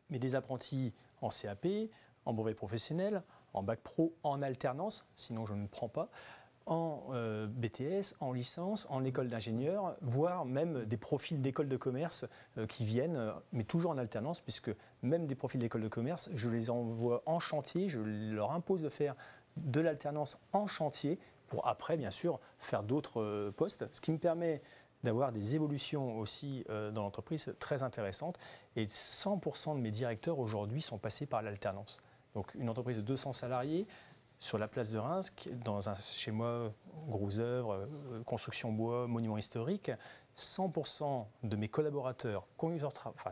mais des apprentis en CAP, en brevet professionnel, en bac pro, en alternance, sinon je ne prends pas, en BTS, en licence, en école d'ingénieur, voire même des profils d'école de commerce qui viennent, mais toujours en alternance, puisque même des profils d'école de commerce, je les envoie en chantier, je leur impose de faire de l'alternance en chantier pour après, bien sûr, faire d'autres postes, ce qui me permet d'avoir des évolutions aussi dans l'entreprise très intéressantes. Et 100% de mes directeurs aujourd'hui sont passés par l'alternance. Donc une entreprise de 200 salariés sur la place de Reims, chez moi, gros œuvres, construction bois, monument historique, 100% de mes collaborateurs,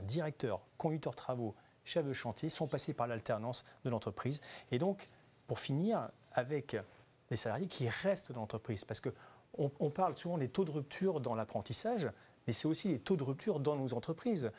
directeurs, conducteurs travaux, chefs de chantier sont passés par l'alternance de l'entreprise. Et donc, pour finir, avec les salariés qui restent dans l'entreprise, parce qu'on parle souvent des taux de rupture dans l'apprentissage, mais c'est aussi les taux de rupture dans nos entreprises.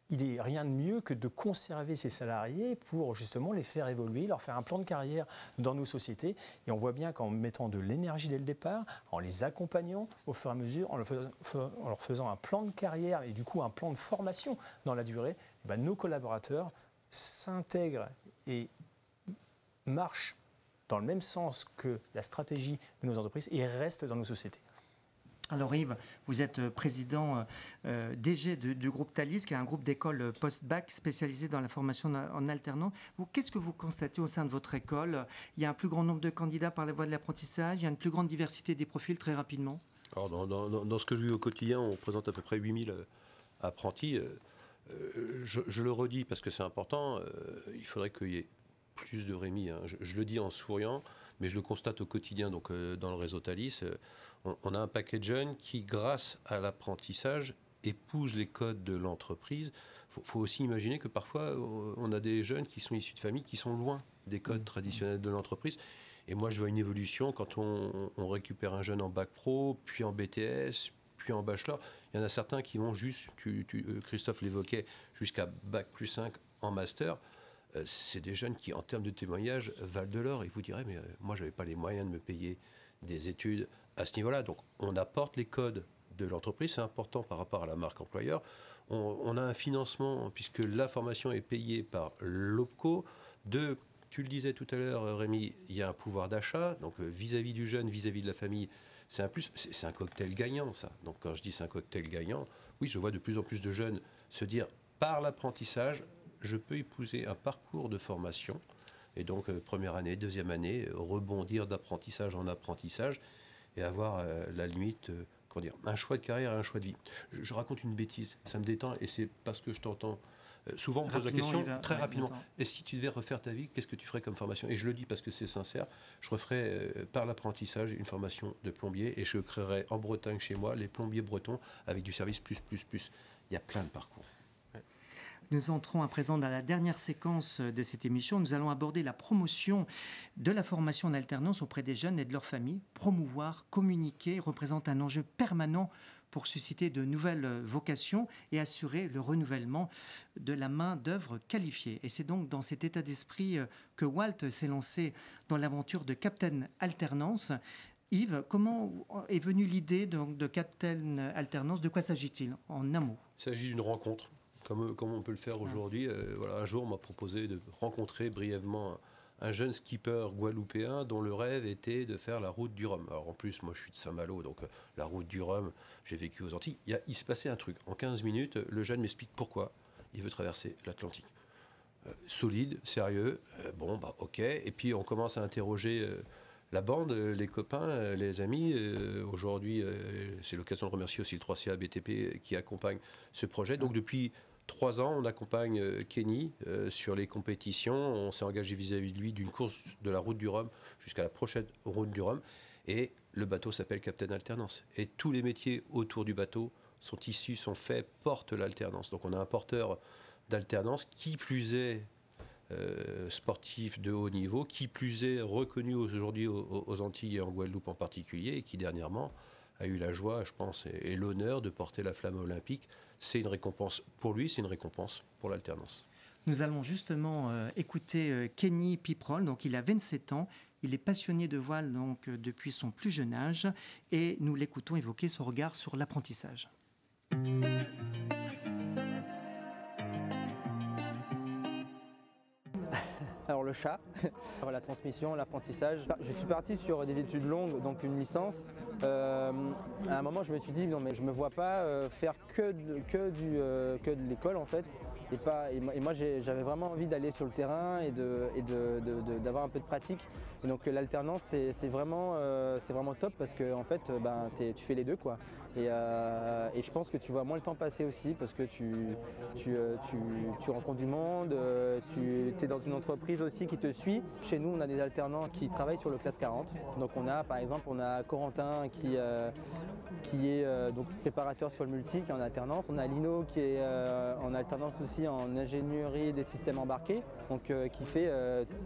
Il n'est rien de mieux que de conserver ces salariés pour justement les faire évoluer, leur faire un plan de carrière dans nos sociétés. Et on voit bien qu'en mettant de l'énergie dès le départ, en les accompagnant au fur et à mesure, en leur faisant un plan de carrière et du coup un plan de formation dans la durée, nos collaborateurs s'intègrent et marchent dans le même sens que la stratégie de nos entreprises et restent dans nos sociétés. Alors Yves, vous êtes président DG du groupe Thalys, qui est un groupe d'écoles post-bac spécialisé dans la formation en alternance. Qu'est-ce que vous constatez au sein de votre école? Il y a un plus grand nombre de candidats par la voie de l'apprentissage, il y a une plus grande diversité des profils très rapidement? Alors dans ce que je vis au quotidien, on présente à peu près 8000 apprentis. Je le redis parce que c'est important, il faudrait qu'il y ait plus de Rémi. Hein. Je le dis en souriant, mais je le constate au quotidien. Donc dans le réseau Thalys, on a un paquet de jeunes qui, grâce à l'apprentissage, épousent les codes de l'entreprise. Il faut aussi imaginer que parfois, on a des jeunes qui sont issus de familles qui sont loin des codes traditionnels de l'entreprise. Et moi, je vois une évolution quand on récupère un jeune en bac pro, puis en BTS, puis en bachelor. Il y en a certains qui vont juste, Christophe l'évoquait, jusqu'à bac plus 5 en master. C'est des jeunes qui, en termes de témoignage, valent de l'or. Ils vous diraient, mais moi, je n'avais pas les moyens de me payer des études à ce niveau-là. Donc, on apporte les codes de l'entreprise. C'est important par rapport à la marque employeur. On a un financement, puisque la formation est payée par l'OPCO. Tu le disais tout à l'heure, Rémi, il y a un pouvoir d'achat. Donc, vis-à-vis du jeune, vis-à-vis de la famille, c'est un plus. C'est un cocktail gagnant, ça. Donc, quand je dis c'est un cocktail gagnant, oui, je vois de plus en plus de jeunes se dire, par l'apprentissage, je peux épouser un parcours de formation. Et donc, première année, deuxième année, rebondir d'apprentissage en apprentissage et avoir la limite, un choix de carrière et un choix de vie. Je raconte une bêtise, ça me détend et c'est parce que je t'entends. Souvent, on me pose la question très rapidement. Et si tu devais refaire ta vie, qu'est-ce que tu ferais comme formation? Et je le dis parce que c'est sincère. Je referais par l'apprentissage une formation de plombier et je créerais en Bretagne chez moi les plombiers bretons avec du service plus. Il y a plein de parcours. Nous entrons à présent dans la dernière séquence de cette émission. Nous allons aborder la promotion de la formation en alternance auprès des jeunes et de leurs familles. Promouvoir, communiquer représente un enjeu permanent pour susciter de nouvelles vocations et assurer le renouvellement de la main-d'œuvre qualifiée. Et c'est donc dans cet état d'esprit que Walt s'est lancé dans l'aventure de Captain Alternance. Yves, comment est venue l'idée de Captain Alternance? De quoi s'agit-il en un mot? Il s'agit d'une rencontre. Comme on peut le faire aujourd'hui. Un jour, on m'a proposé de rencontrer brièvement un jeune skipper guadeloupéen dont le rêve était de faire la route du Rhum. Alors en plus, moi je suis de Saint-Malo, donc la route du Rhum, j'ai vécu aux Antilles. Il se passait un truc. En 15 minutes, le jeune m'explique pourquoi il veut traverser l'Atlantique. Solide, sérieux, ok. Et puis on commence à interroger la bande, les copains, les amis. Aujourd'hui, c'est l'occasion de remercier aussi le 3CA BTP qui accompagne ce projet. Donc depuis 3 ans, on accompagne Kenny sur les compétitions. On s'est engagé vis-à-vis de lui d'une course de la route du Rhum jusqu'à la prochaine route du Rhum. Et le bateau s'appelle Captain Alternance. Et tous les métiers autour du bateau sont issus, sont faits, portent l'alternance. Donc on a un porteur d'alternance qui plus est sportif de haut niveau, qui plus est reconnu aujourd'hui aux Antilles et en Guadeloupe en particulier, et qui dernièrement a eu la joie, je pense, et l'honneur de porter la flamme olympique. C'est une récompense pour lui, c'est une récompense pour l'alternance. Nous allons justement écouter Kenny Piprol, donc il a 27 ans, il est passionné de voile donc, depuis son plus jeune âge, et nous l'écoutons évoquer son regard sur l'apprentissage. Alors le chat, la transmission, l'apprentissage. Je suis parti sur des études longues, donc une licence. À un moment, je me suis dit non, mais je me vois pas faire que de l'école en fait. Et moi, j'avais vraiment envie d'aller sur le terrain et d'avoir un peu de pratique. Et donc l'alternance, c'est vraiment top parce que en fait, tu fais les deux quoi. Et je pense que tu vois moins le temps passer aussi parce que tu rencontres du monde, tu es dans une entreprise aussi qui te suit. Chez nous, on a des alternants qui travaillent sur le classe 40. Donc par exemple, on a Corentin qui est donc préparateur sur le multi, qui est en alternance. On a Lino qui est en alternance aussi en ingénierie des systèmes embarqués, donc qui fait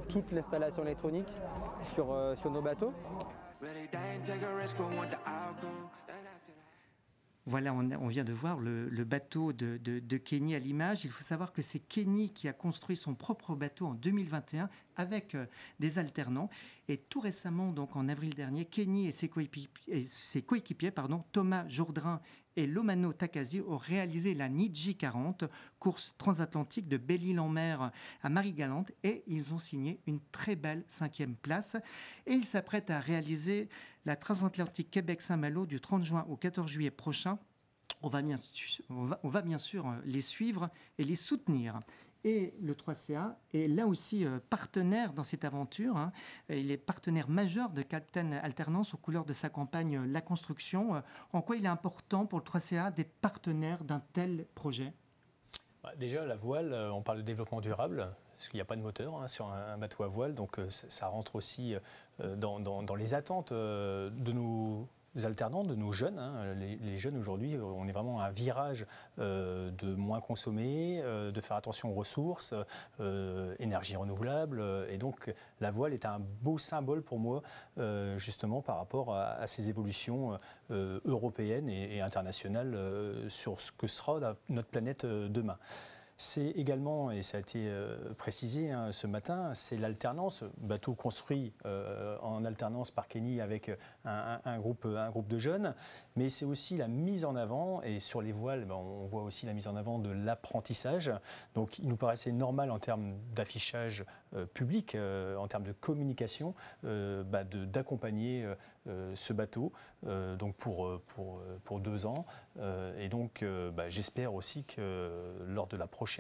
toute l'installation électronique sur nos bateaux. Voilà, on vient de voir le bateau de Kenny à l'image. Il faut savoir que c'est Kenny qui a construit son propre bateau en 2021 avec des alternants. Et tout récemment, donc en avril dernier, Kenny et ses coéquipiers, Thomas Jourdain et Lomano Takasi ont réalisé la Niji 40, course transatlantique de Belle-Île-en-Mer à Marie-Galante, et ils ont signé une très belle 5e place. Et ils s'apprêtent à réaliser la transatlantique Québec-Saint-Malo du 30 juin au 14 juillet prochain. On va bien sûr les suivre et les soutenir. Et le 3CA est là aussi partenaire dans cette aventure. Il est partenaire majeur de Captain Alternance aux couleurs de sa campagne La Construction. En quoi il est important pour le 3CA d'être partenaire d'un tel projet ? Déjà, la voile, on parle de développement durable, parce qu'il n'y a pas de moteur sur un bateau à voile, donc ça rentre aussi dans les attentes de nos alternants, de nos jeunes. Les jeunes aujourd'hui, on est vraiment à un virage de moins consommer, de faire attention aux ressources, énergie renouvelable. Et donc la voile est un beau symbole pour moi, justement par rapport à ces évolutions européennes et internationales sur ce que sera notre planète demain. C'est également, et ça a été précisé ce matin, c'est l'alternance, bateau construit en alternance par Kenny avec un groupe de jeunes, mais c'est aussi la mise en avant, et sur les voiles, on voit aussi la mise en avant de l'apprentissage. Donc il nous paraissait normal en termes d'affichage public, en termes de communication, d'accompagner ce bateau donc pour 2 ans. Et donc j'espère aussi que lors de la prochaine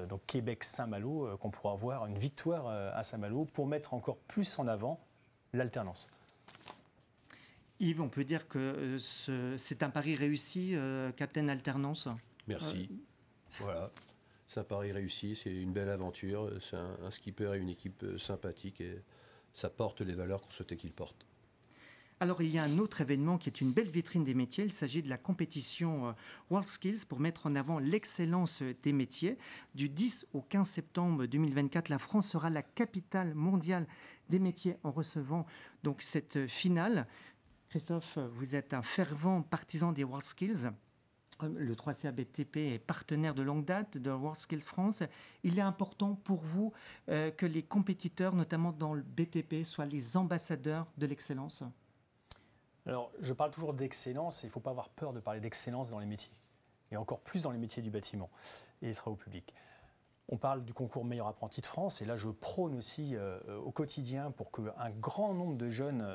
donc Québec-Saint-Malo, qu'on pourra avoir une victoire à Saint-Malo pour mettre encore plus en avant l'alternance. Yves, on peut dire que c'est un pari réussi, Captain Alternance. Merci. Voilà, c'est un pari réussi, c'est une belle aventure, c'est un skipper et une équipe sympathique et ça porte les valeurs qu'on souhaitait qu'ils portent. Alors, il y a un autre événement qui est une belle vitrine des métiers. Il s'agit de la compétition WorldSkills pour mettre en avant l'excellence des métiers. Du 10 au 15 septembre 2024, la France sera la capitale mondiale des métiers en recevant donc cette finale. Christophe, vous êtes un fervent partisan des WorldSkills. Le 3CA BTP est partenaire de longue date de WorldSkills France. Il est important pour vous que les compétiteurs, notamment dans le BTP, soient les ambassadeurs de l'excellence ? Alors, je parle toujours d'excellence, et il ne faut pas avoir peur de parler d'excellence dans les métiers, et encore plus dans les métiers du bâtiment et des travaux publics. On parle du concours Meilleur Apprenti de France, et là je prône aussi au quotidien pour qu'un grand nombre de jeunes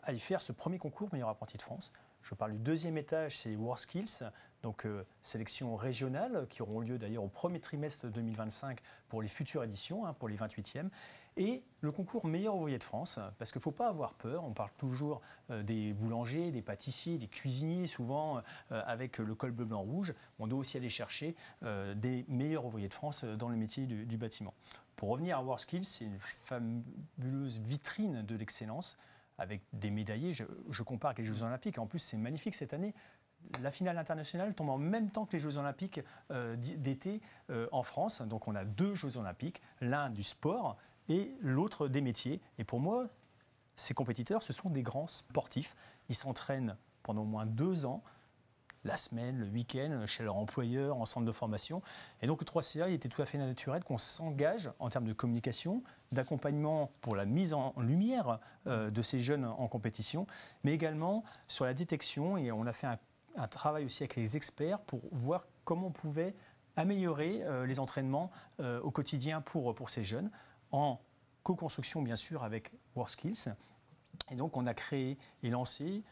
aillent faire ce premier concours Meilleur Apprenti de France. Je parle du 2e étage, c'est les WorldSkills, donc sélections régionales qui auront lieu d'ailleurs au premier trimestre 2025 pour les futures éditions, pour les 28e. Et le concours Meilleur Ouvrier de France, parce qu'il ne faut pas avoir peur, on parle toujours des boulangers, des pâtissiers, des cuisiniers, souvent avec le col bleu, blanc, rouge. On doit aussi aller chercher des meilleurs ouvriers de France dans le métier du bâtiment. Pour revenir à WorldSkills, c'est une fabuleuse vitrine de l'excellence avec des médaillés. Je compare avec les Jeux Olympiques. En plus, c'est magnifique cette année. La finale internationale tombe en même temps que les Jeux Olympiques d'été en France. Donc on a 2 Jeux Olympiques, l'un du sport et l'autre des métiers. Et pour moi, ces compétiteurs, ce sont des grands sportifs. Ils s'entraînent pendant au moins 2 ans, la semaine, le week-end, chez leur employeur, en centre de formation. Et donc le 3CA, il était tout à fait naturel qu'on s'engage en termes de communication, d'accompagnement pour la mise en lumière de ces jeunes en compétition, mais également sur la détection. Et on a fait un travail aussi avec les experts pour voir comment on pouvait améliorer les entraînements au quotidien pour ces jeunes, en co-construction bien sûr avec WorldSkills. Et donc on a créé et lancé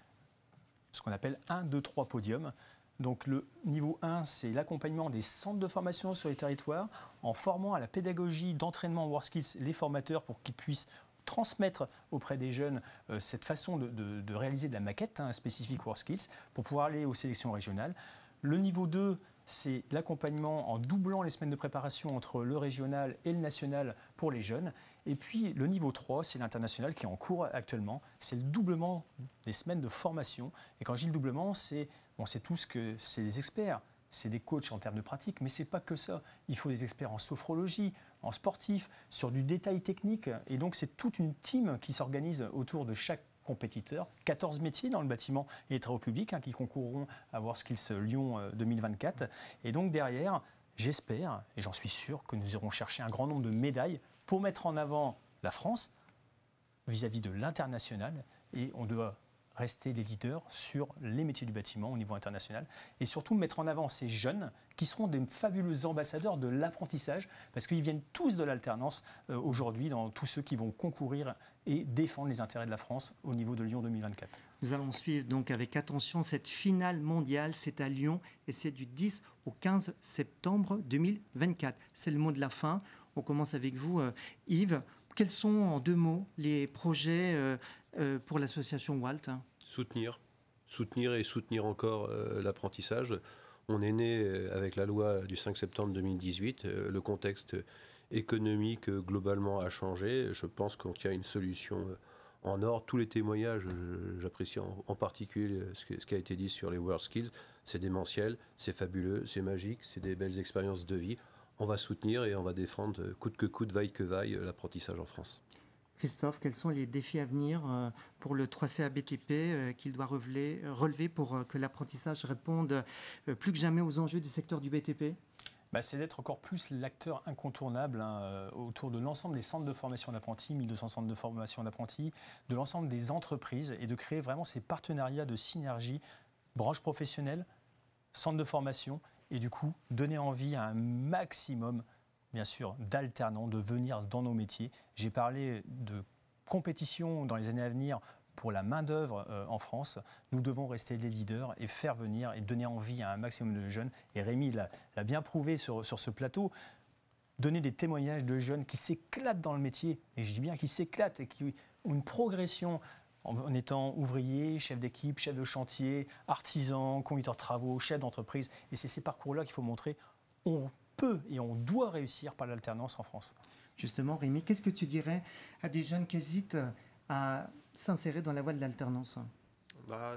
ce qu'on appelle 1, 2, 3 podiums. Donc le niveau 1, c'est l'accompagnement des centres de formation sur les territoires en formant à la pédagogie d'entraînement WorldSkills les formateurs pour qu'ils puissent transmettre auprès des jeunes cette façon de réaliser de la maquette spécifique WorldSkills pour pouvoir aller aux sélections régionales. Le niveau 2, c'est l'accompagnement en doublant les semaines de préparation entre le régional et le national pour les jeunes. Et puis le niveau 3, c'est l'international qui est en cours actuellement. C'est le doublement des semaines de formation. Et quand je dis le doublement, c'est tout ce que c'est des experts. C'est des coachs en termes de pratique, mais ce n'est pas que ça. Il faut des experts en sophrologie, en sportif, sur du détail technique. Et donc c'est toute une team qui s'organise autour de chaque compétiteur. 14 métiers dans le bâtiment et les travaux publics qui concourront à WorldSkills Lyon 2024. Et donc derrière, j'espère, et j'en suis sûr, que nous irons chercher un grand nombre de médailles pour mettre en avant la France vis-à-vis de l'international. Et on doit rester les leaders sur les métiers du bâtiment au niveau international et surtout mettre en avant ces jeunes qui seront des fabuleux ambassadeurs de l'apprentissage parce qu'ils viennent tous de l'alternance aujourd'hui dans tous ceux qui vont concourir et défendre les intérêts de la France au niveau de Lyon 2024. Nous allons suivre donc avec attention cette finale mondiale, c'est à Lyon et c'est du 10 au 15 septembre 2024. C'est le mot de la fin. On commence avec vous, Yves. Quels sont en 2 mots les projets pour l'association WALT? Soutenir et soutenir encore l'apprentissage. On est né avec la loi du 5 septembre 2018. Le contexte économique globalement a changé. Je pense qu'on tient une solution en or. Tous les témoignages, j'apprécie en particulier ce qui a été dit sur les WorldSkills. C'est démentiel, c'est fabuleux, c'est magique, c'est des belles expériences de vie. On va soutenir et on va défendre coûte que coûte, vaille que vaille, l'apprentissage en France. Christophe, quels sont les défis à venir pour le 3CA BTP qu'il doit relever pour que l'apprentissage réponde plus que jamais aux enjeux du secteur du BTP? C'est d'être encore plus l'acteur incontournable autour de l'ensemble des centres de formation d'apprentis, 1200 centres de formation d'apprentis, de l'ensemble des entreprises et de créer vraiment ces partenariats de synergie, branches professionnelles, centres de formation et du coup donner envie à un maximum bien sûr, d'alternants, de venir dans nos métiers. J'ai parlé de compétition dans les années à venir pour la main-d'œuvre en France. Nous devons rester les leaders et faire venir et donner envie à un maximum de jeunes. Et Rémi l'a bien prouvé sur ce plateau. Donner des témoignages de jeunes qui s'éclatent dans le métier, et je dis bien qui s'éclatent et qui ont une progression en étant ouvrier, chef d'équipe, chef de chantier, artisan, conducteur de travaux, chef d'entreprise. Et c'est ces parcours-là qu'il faut montrer. On peut et on doit réussir par l'alternance en France. Justement, Rémi, qu'est-ce que tu dirais à des jeunes qui hésitent à s'insérer dans la voie de l'alternance?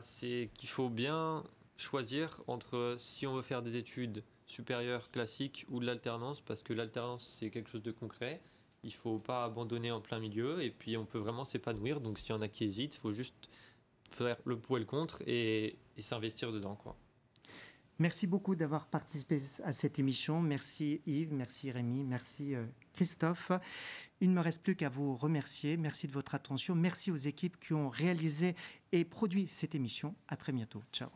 C'est qu'il faut bien choisir entre si on veut faire des études supérieures classiques ou de l'alternance, parce que l'alternance, c'est quelque chose de concret. Il ne faut pas abandonner en plein milieu et puis on peut vraiment s'épanouir. Donc s'il y en a qui hésitent, il faut juste faire le pour et le contre et s'investir dedans, quoi. Merci beaucoup d'avoir participé à cette émission. Merci Yves, merci Rémi, merci Christophe. Il ne me reste plus qu'à vous remercier. Merci de votre attention. Merci aux équipes qui ont réalisé et produit cette émission. À très bientôt. Ciao.